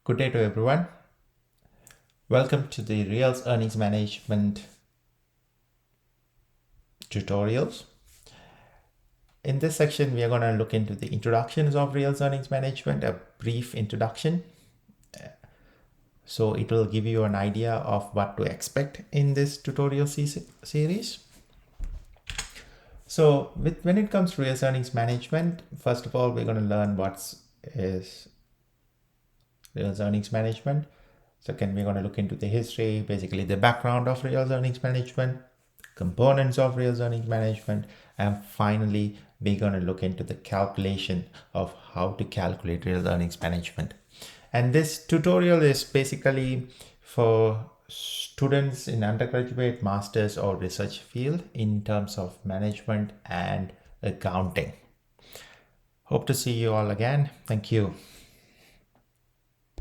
Good day to everyone. Welcome to the Reals Earnings Management tutorials. In this section, we are going to look into the introductions of Reals Earnings Management, a brief introduction. So it will give you an idea of what to expect in this tutorial series. So when it comes to Reals Earnings Management, first of all, we're going to learn what is Reals Earnings Management. Second, we're going to look into the history, basically the background of Reals Earnings Management, components of Reals Earnings Management, and finally, we're going to look into the calculation of how to calculate Reals Earnings Management. And this tutorial is basically for students in undergraduate, master's, or research field in terms of management and accounting. Hope to see you all again. Thank you.